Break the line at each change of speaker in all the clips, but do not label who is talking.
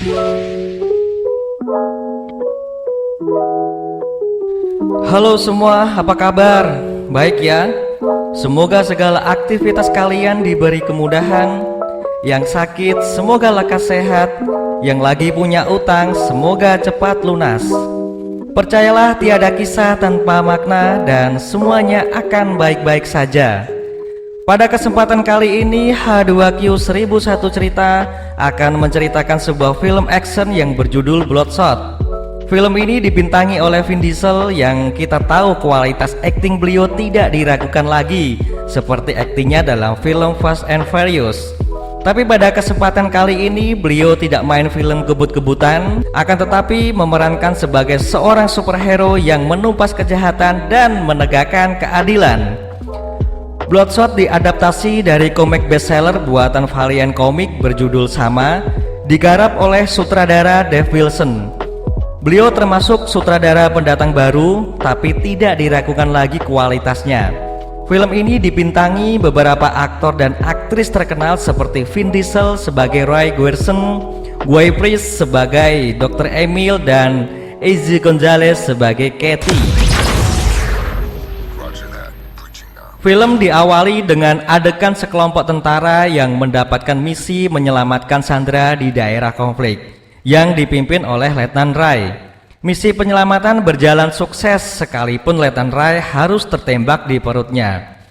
Halo semua, apa kabar? Baik ya? Semoga segala aktivitas kalian diberi kemudahan. Yang sakit, semoga lekas sehat. Yang lagi punya utang, semoga cepat lunas. Percayalah tiada kisah tanpa makna dan semuanya akan baik-baik saja. Pada kesempatan kali ini H2Q 1001 Cerita akan menceritakan sebuah film action yang berjudul Bloodshot. Film ini dibintangi oleh Vin Diesel yang kita tahu kualitas akting beliau tidak diragukan lagi seperti aktingnya dalam film Fast and Furious. Tapi pada kesempatan kali ini beliau tidak main film kebut-kebutan, akan tetapi memerankan sebagai seorang superhero yang menumpas kejahatan dan menegakkan keadilan. Bloodshot diadaptasi dari komik bestseller buatan Valiant Comics berjudul sama, digarap oleh sutradara Dave Wilson. Beliau termasuk sutradara pendatang baru, tapi tidak diragukan lagi kualitasnya. Film ini dibintangi beberapa aktor dan aktris terkenal seperti Vin Diesel sebagai Ray Grierson, Guy Pearce sebagai Dr. Emil, dan Izzy Gonzalez sebagai Katie. Film diawali dengan adegan sekelompok tentara yang mendapatkan misi menyelamatkan sandera di daerah konflik yang dipimpin oleh Letnan Ray. Misi penyelamatan berjalan sukses sekalipun Letnan Ray harus tertembak di perutnya.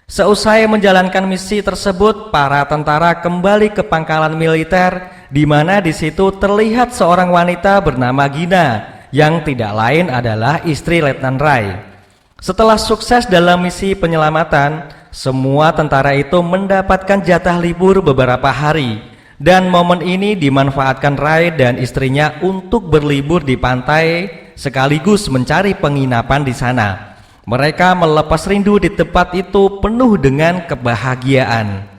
Seusai menjalankan misi tersebut, para tentara kembali ke pangkalan militer, di mana di situ terlihat seorang wanita bernama Gina yang tidak lain adalah istri Letnan Ray. Setelah sukses dalam misi penyelamatan, semua tentara itu mendapatkan jatah libur beberapa hari. Dan momen ini dimanfaatkan Ray dan istrinya untuk berlibur di pantai sekaligus mencari penginapan di sana. Mereka melepas rindu di tempat itu penuh dengan kebahagiaan.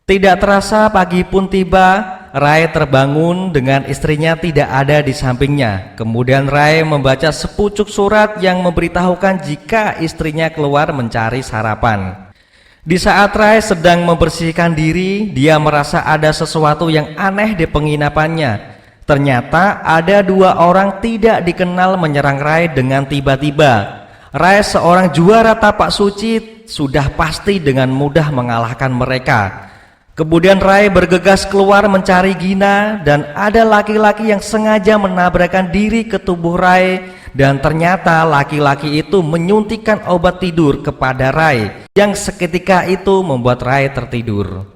Tidak terasa pagi pun tiba, Ray terbangun dengan istrinya tidak ada di sampingnya. Kemudian Ray membaca sepucuk surat yang memberitahukan jika istrinya keluar mencari sarapan. Di saat Ray sedang membersihkan diri, dia merasa ada sesuatu yang aneh di penginapannya. Ternyata ada dua orang tidak dikenal menyerang Ray dengan tiba-tiba. Ray, seorang juara tapak suci, sudah pasti dengan mudah mengalahkan mereka. Kemudian Ray bergegas keluar mencari Gina, dan ada laki-laki yang sengaja menabrakkan diri ke tubuh Ray. Dan ternyata laki-laki itu menyuntikkan obat tidur kepada Ray, yang seketika itu membuat Ray tertidur.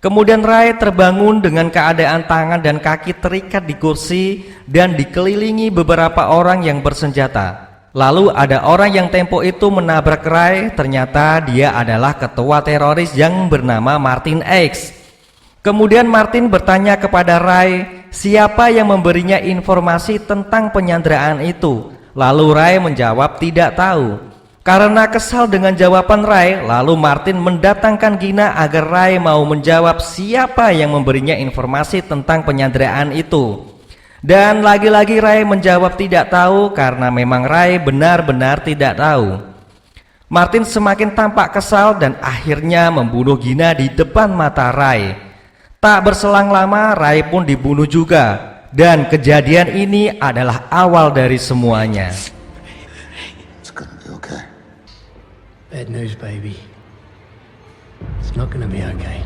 Kemudian Ray terbangun dengan keadaan tangan dan kaki terikat di kursi dan dikelilingi beberapa orang yang bersenjata. Lalu ada orang yang tempo itu menabrak Ray, ternyata dia adalah ketua teroris yang bernama Martin X. Kemudian Martin bertanya kepada Ray siapa yang memberinya informasi tentang penyanderaan itu. Lalu Ray menjawab tidak tahu. Karena kesal dengan jawaban Ray, lalu Martin mendatangkan Gina agar Ray mau menjawab siapa yang memberinya informasi tentang penyanderaan itu. Dan lagi-lagi Ray menjawab tidak tahu karena memang Ray benar-benar tidak tahu. Martin semakin tampak kesal dan akhirnya membunuh Gina di depan mata Ray. Tak berselang lama Ray pun dibunuh juga. Dan kejadian ini adalah awal dari semuanya.
It's gonna be okay.
Bad news, baby. It's not gonna be okay.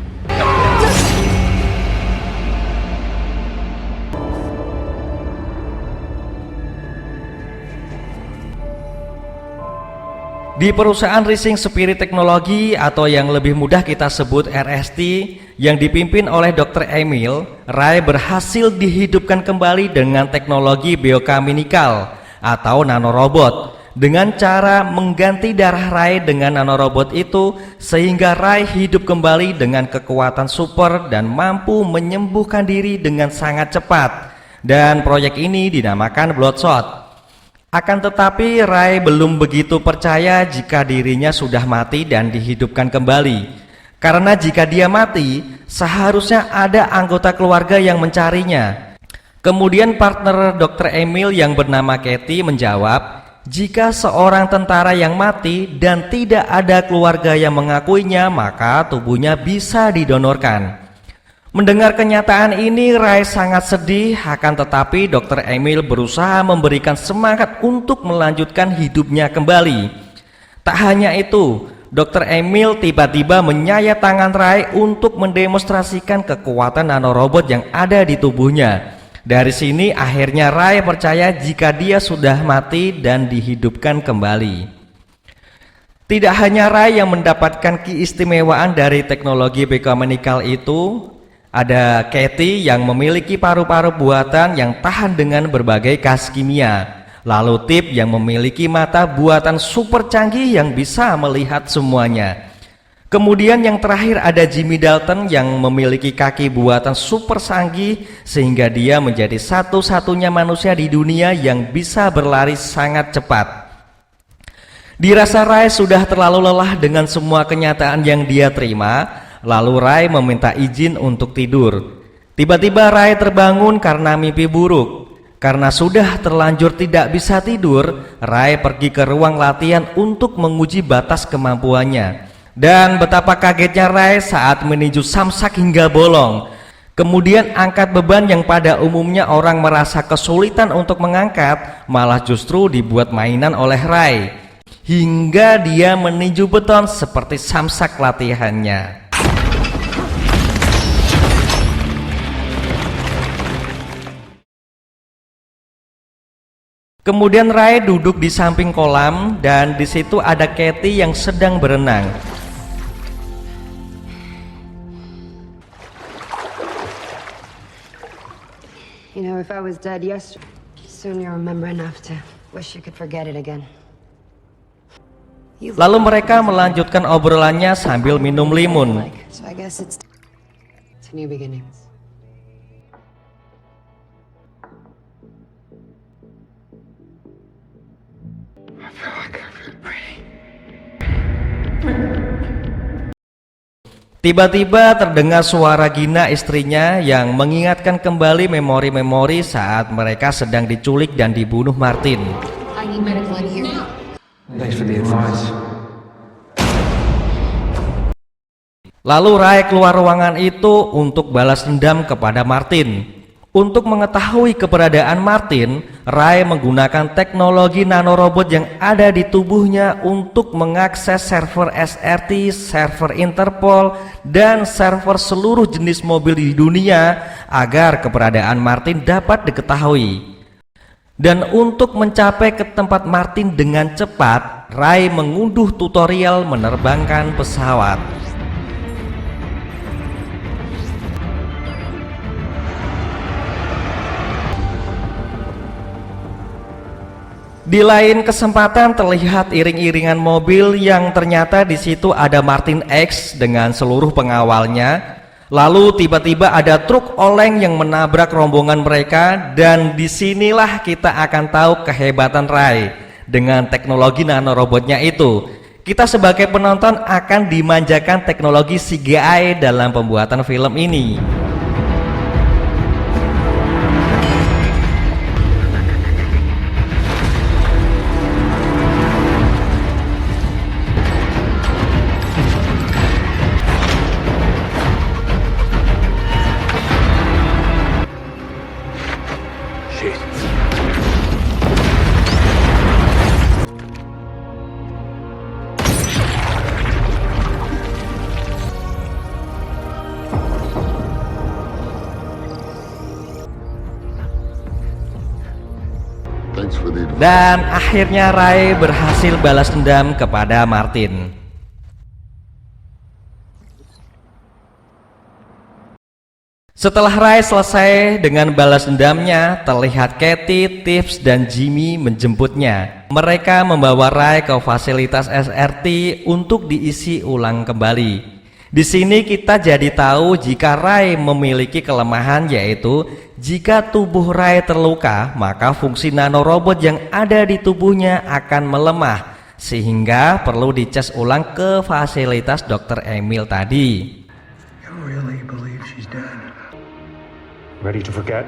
Di perusahaan Rising Spirit Technology atau yang lebih mudah kita sebut RST yang dipimpin oleh Dr. Emil, Ray berhasil dihidupkan kembali dengan teknologi biokemikal atau nanorobot dengan cara mengganti darah Ray dengan nanorobot itu sehingga Ray hidup kembali dengan kekuatan super dan mampu menyembuhkan diri dengan sangat cepat. Dan proyek ini dinamakan Bloodshot. Akan tetapi Ray belum begitu percaya jika dirinya sudah mati dan dihidupkan kembali. Karena jika dia mati, seharusnya ada anggota keluarga yang mencarinya. Kemudian partner Dr. Emil yang bernama Katie menjawab, jika seorang tentara yang mati dan tidak ada keluarga yang mengakuinya, maka tubuhnya bisa didonorkan. Mendengar kenyataan ini, Ray sangat sedih, akan tetapi Dr. Emil berusaha memberikan semangat untuk melanjutkan hidupnya kembali. Tak hanya itu, Dr. Emil tiba-tiba menyayat tangan Ray untuk mendemonstrasikan kekuatan nanorobot yang ada di tubuhnya. Dari sini akhirnya Ray percaya jika dia sudah mati dan dihidupkan kembali. Tidak hanya Ray yang mendapatkan keistimewaan dari teknologi biomedical itu, ada Katie yang memiliki paru-paru buatan yang tahan dengan berbagai gas kimia. Lalu Tip yang memiliki mata buatan super canggih yang bisa melihat semuanya. Kemudian yang terakhir ada Jimmy Dalton yang memiliki kaki buatan super canggih sehingga dia menjadi satu-satunya manusia di dunia yang bisa berlari sangat cepat. Dirasa Ray sudah terlalu lelah dengan semua kenyataan yang dia terima, lalu Ray meminta izin untuk tidur. Tiba-tiba Ray terbangun karena mimpi buruk. Karena sudah terlanjur tidak bisa tidur, Ray pergi ke ruang latihan untuk menguji batas kemampuannya. Dan betapa kagetnya Ray saat meninju samsak hingga bolong. Kemudian angkat beban yang pada umumnya orang merasa kesulitan untuk mengangkat, malah justru dibuat mainan oleh Ray. Hingga dia meninju beton seperti samsak latihannya. Kemudian Ray duduk di samping kolam dan di situ ada Katie yang sedang berenang.
You know, if I was dead yesterday, soon you'll remember enough to wish you could forget it again.
Lalu mereka melanjutkan obrolannya sambil minum limun.
So I guess it's new beginnings.
I feel like I've been breathing.
Tiba-tiba terdengar suara Gina, istrinya, yang mengingatkan kembali memori-memori saat mereka sedang diculik dan dibunuh Martin.
I need medical in here.
Thanks for the advice.
Lalu Ray keluar ruangan itu untuk balas dendam kepada Martin. Untuk mengetahui keberadaan Martin, Ray menggunakan teknologi nanorobot yang ada di tubuhnya untuk mengakses server SRT, server Interpol, dan server seluruh jenis mobil di dunia agar keberadaan Martin dapat diketahui. Dan untuk mencapai ke tempat Martin dengan cepat, Ray mengunduh tutorial menerbangkan pesawat. Di lain kesempatan terlihat iring-iringan mobil yang ternyata di situ ada Martin X dengan seluruh pengawalnya. Lalu tiba-tiba ada truk oleng yang menabrak rombongan mereka, dan disinilah kita akan tahu kehebatan Ray dengan teknologi nanorobotnya itu. Kita sebagai penonton akan dimanjakan teknologi CGI dalam pembuatan film ini. Dan akhirnya Ray berhasil balas dendam kepada Martin. Setelah Ray selesai dengan balas dendamnya, terlihat Katie, Tips, dan Jimmy menjemputnya. Mereka membawa Ray ke fasilitas SRT untuk diisi ulang kembali. Di sini kita jadi tahu jika Ray memiliki kelemahan, yaitu jika tubuh Ray terluka, maka fungsi nanorobot yang ada di tubuhnya akan melemah, sehingga perlu dicas ulang ke fasilitas Dr. Emil tadi.
You really believe she's dead?
Ready to forget?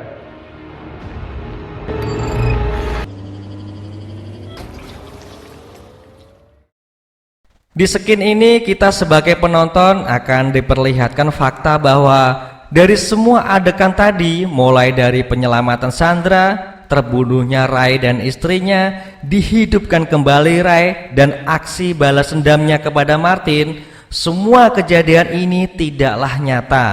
Di skin ini kita sebagai penonton akan diperlihatkan fakta bahwa Dari semua adegan tadi, mulai dari penyelamatan Sandra, terbunuhnya Ray dan istrinya, dihidupkan kembali Ray, dan aksi balas dendamnya kepada Martin, semua kejadian ini tidaklah nyata.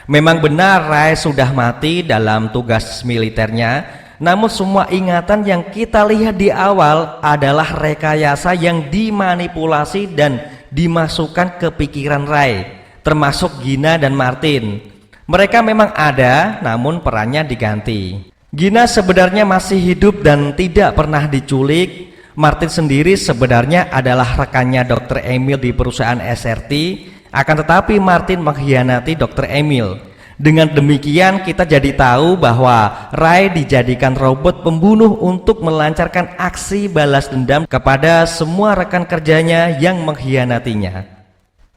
Memang benar Ray sudah mati dalam tugas militernya, namun semua ingatan yang kita lihat di awal adalah rekayasa yang dimanipulasi dan dimasukkan ke pikiran Ray, termasuk Gina dan Martin. Mereka memang ada, namun perannya diganti. Gina sebenarnya masih hidup dan tidak pernah diculik. Martin sendiri sebenarnya adalah rekannya Dr. Emil di perusahaan SRT, akan tetapi Martin mengkhianati Dr. Emil. Dengan demikian kita jadi tahu bahwa Ray dijadikan robot pembunuh untuk melancarkan aksi balas dendam kepada semua rekan kerjanya yang mengkhianatinya.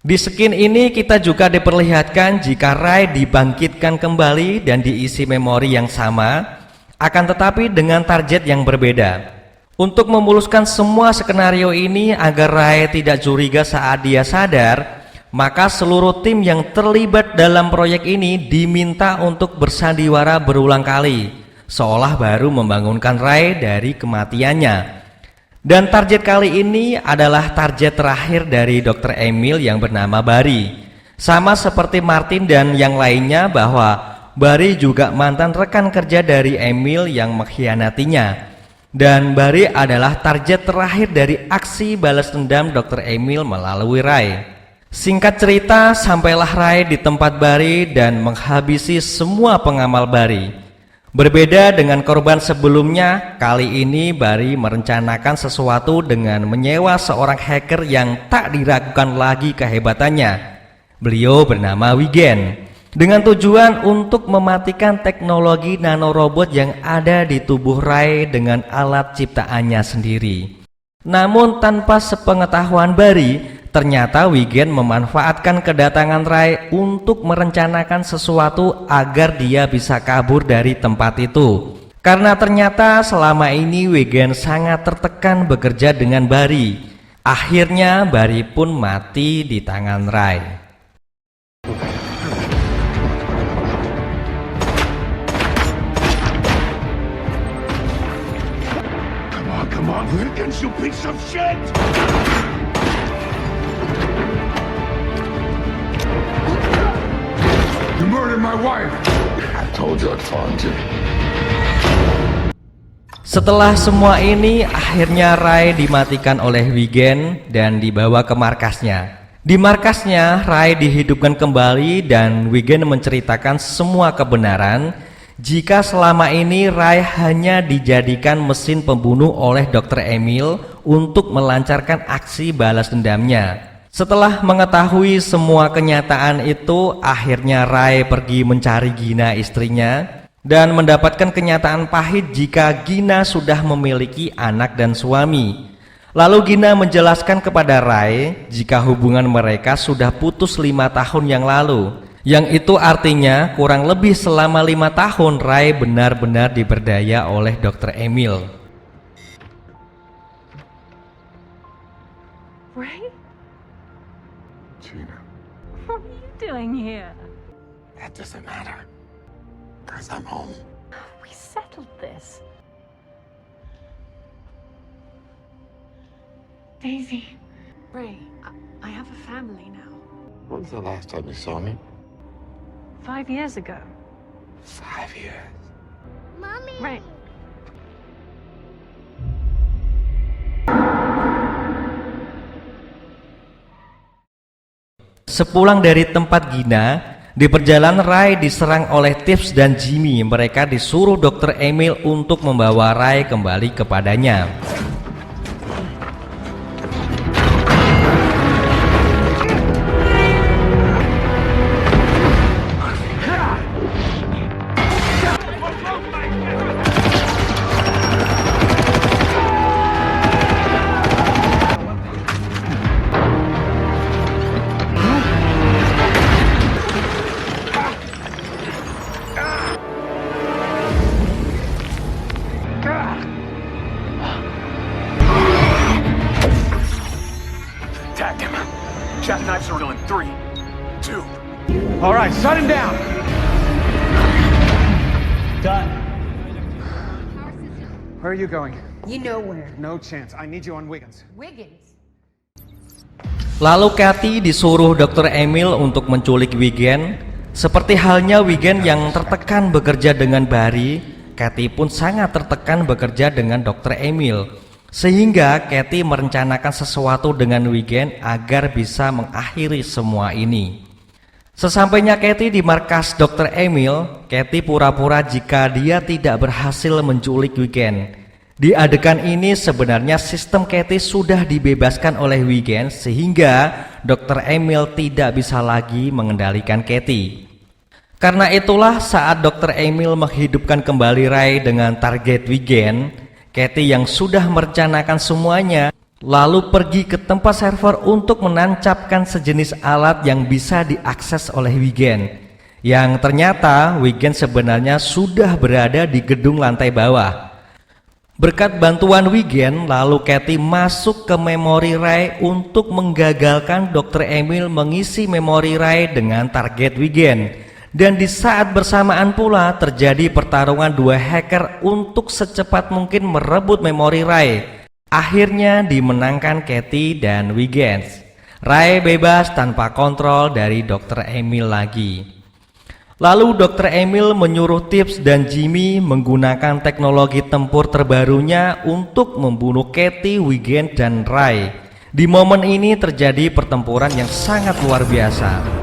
Di skin ini kita juga diperlihatkan jika Ray dibangkitkan kembali dan diisi memori yang sama, akan tetapi dengan target yang berbeda. Untuk memuluskan semua skenario ini agar Ray tidak curiga saat dia sadar, maka seluruh tim yang terlibat dalam proyek ini diminta untuk bersandiwara berulang kali, seolah baru membangunkan Ray dari kematiannya. Dan target kali ini adalah target terakhir dari Dr. Emil yang bernama Barry. Sama seperti Martin dan yang lainnya bahwa Barry juga mantan rekan kerja dari Emil yang mengkhianatinya. Dan Barry adalah target terakhir dari aksi balas dendam Dr. Emil melalui Ray. Singkat cerita, sampailah Ray di tempat Barry dan menghabisi semua pengamal Barry. Berbeda dengan korban sebelumnya, kali ini Barry merencanakan sesuatu dengan menyewa seorang hacker yang tak diragukan lagi kehebatannya. Beliau bernama Wigen, dengan tujuan untuk mematikan teknologi nanorobot yang ada di tubuh Ray dengan alat ciptaannya sendiri. Namun tanpa sepengetahuan Barry, ternyata Wigen memanfaatkan kedatangan Ray untuk merencanakan sesuatu agar dia bisa kabur dari tempat itu. Karena ternyata selama ini Wigen sangat tertekan bekerja dengan Barry. Akhirnya Barry pun mati di tangan Ray.
Come on, Wiggins, you piece of shit! You murdered my wife! I told you I'd find you.
Setelah semua ini, akhirnya Ray dimatikan oleh Wigen dan dibawa ke markasnya. Di markasnya, Ray dihidupkan kembali dan Wigen menceritakan semua kebenaran jika selama ini Ray hanya dijadikan mesin pembunuh oleh Dr. Emil untuk melancarkan aksi balas dendamnya. Setelah mengetahui semua kenyataan itu, akhirnya Ray pergi mencari Gina istrinya dan mendapatkan kenyataan pahit jika Gina sudah memiliki anak dan suami. Lalu Gina menjelaskan kepada Ray jika hubungan mereka sudah putus 5 tahun yang lalu. Yang itu artinya kurang lebih selama 5 tahun Ray benar-benar diberdaya oleh Dr. Emil.
Ray?
Gina,
What are you doing here?
that doesn't matter. Because I'm home.
We settled this.
Daisy. Ray, I have a family now.
When was the last time you saw me?
5 years ago.
5 years.
Ray.
Sepulang dari tempat Gina, di perjalanan Ray diserang oleh Tips dan Jimmy. Mereka disuruh Dr. Emil untuk membawa Ray kembali kepadanya.
Attack him. Jackknives are real in 3, 2. All right, shut him down.
Done. Where are you going?
You know where.
No chance. I need you on Wiggins.
Wiggins.
Lalu Kathy disuruh Dr. Emil untuk menculik Wiggin. Seperti halnya Wiggin yang tertekan bekerja dengan Barry, Kathy pun sangat tertekan bekerja dengan Dr. Emil. Sehingga Kathy merencanakan sesuatu dengan Wiggin agar bisa mengakhiri semua ini. Sesampainya Kathy di markas Dr. Emil, Kathy pura-pura jika dia tidak berhasil menculik Wiggin. Di adegan ini sebenarnya sistem Kathy sudah dibebaskan oleh Wiggin sehingga Dr. Emil tidak bisa lagi mengendalikan Kathy. Karena itulah saat Dr. Emil menghidupkan kembali Ray dengan target Wiggin, Kathy yang sudah merencanakan semuanya lalu pergi ke tempat server untuk menancapkan sejenis alat yang bisa diakses oleh Wiggin. Yang ternyata Wiggin sebenarnya sudah berada di gedung lantai bawah. Berkat bantuan Wiggin, lalu Kathy masuk ke memori Ray untuk menggagalkan Dr. Emil mengisi memori Ray dengan target Wiggin. Dan di saat bersamaan pula terjadi pertarungan dua hacker untuk secepat mungkin merebut memori Ray. Akhirnya dimenangkan Kathy dan Wiggins. Ray bebas tanpa kontrol dari Dr. Emil lagi. Lalu Dr. Emil menyuruh Tibbs dan Jimmy menggunakan teknologi tempur terbarunya untuk membunuh Kathy, Wiggins, dan Ray. Di momen ini terjadi pertempuran yang sangat luar biasa.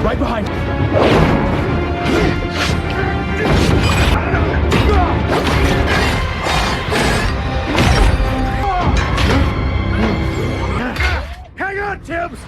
Right behind. Hang on, Tibbs!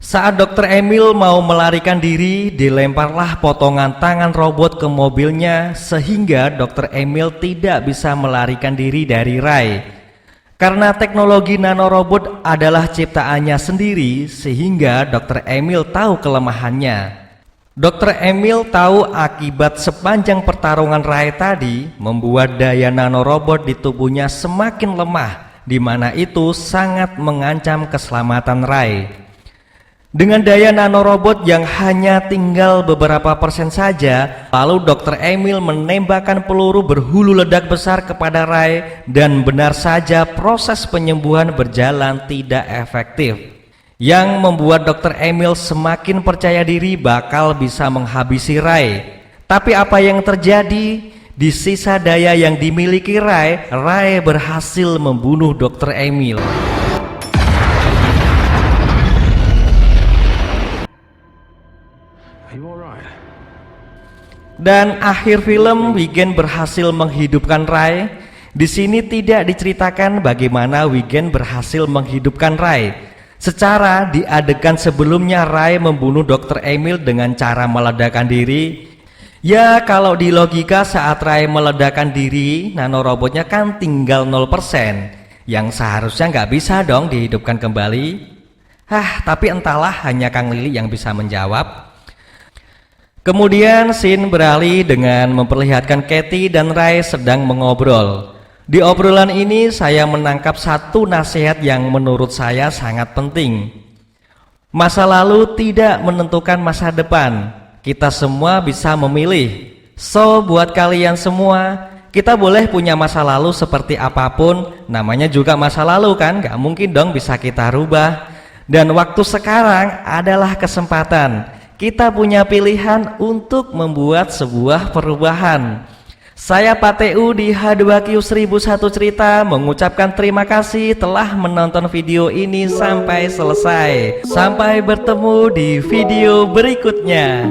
Saat Dr. Emil mau melarikan diri, dilemparlah potongan tangan robot ke mobilnya sehingga Dr. Emil tidak bisa melarikan diri dari Ray. Karena teknologi nanorobot adalah ciptaannya sendiri sehingga Dr. Emil tahu kelemahannya. Dr. Emil tahu akibat sepanjang pertarungan Ray tadi membuat daya nanorobot di tubuhnya semakin lemah, di mana itu sangat mengancam keselamatan Ray. Dengan daya nanorobot yang hanya tinggal beberapa persen saja, lalu Dr. Emil menembakkan peluru berhulu ledak besar kepada Ray dan benar saja proses penyembuhan berjalan tidak efektif. Yang membuat Dr. Emil semakin percaya diri bakal bisa menghabisi Ray. Tapi apa yang terjadi? Di sisa daya yang dimiliki Ray, Ray berhasil membunuh Dr. Emil. Dan akhir film, Wiggins berhasil menghidupkan Ray. Di sini tidak diceritakan bagaimana Wiggins berhasil menghidupkan Ray. Secara di adegan sebelumnya Ray membunuh Dr. Emil dengan cara meledakkan diri. Ya kalau di logika saat Ray meledakkan diri, nanorobotnya kan tinggal 0%, yang seharusnya nggak bisa dong dihidupkan kembali. Tapi entahlah, hanya Kang Lili yang bisa menjawab. Kemudian scene beralih dengan memperlihatkan Kathy dan Ray sedang mengobrol. Di obrolan ini saya menangkap satu nasihat yang menurut saya sangat penting. Masa lalu tidak menentukan masa depan. Kita semua bisa memilih. So buat kalian semua, kita boleh punya masa lalu seperti apapun, namanya juga masa lalu kan, gak mungkin dong bisa kita rubah. Dan waktu sekarang adalah kesempatan. Kita punya pilihan untuk membuat sebuah perubahan. Saya Pak TU di H2Q 1001 Cerita mengucapkan terima kasih telah menonton video ini sampai selesai. Sampai bertemu di video berikutnya.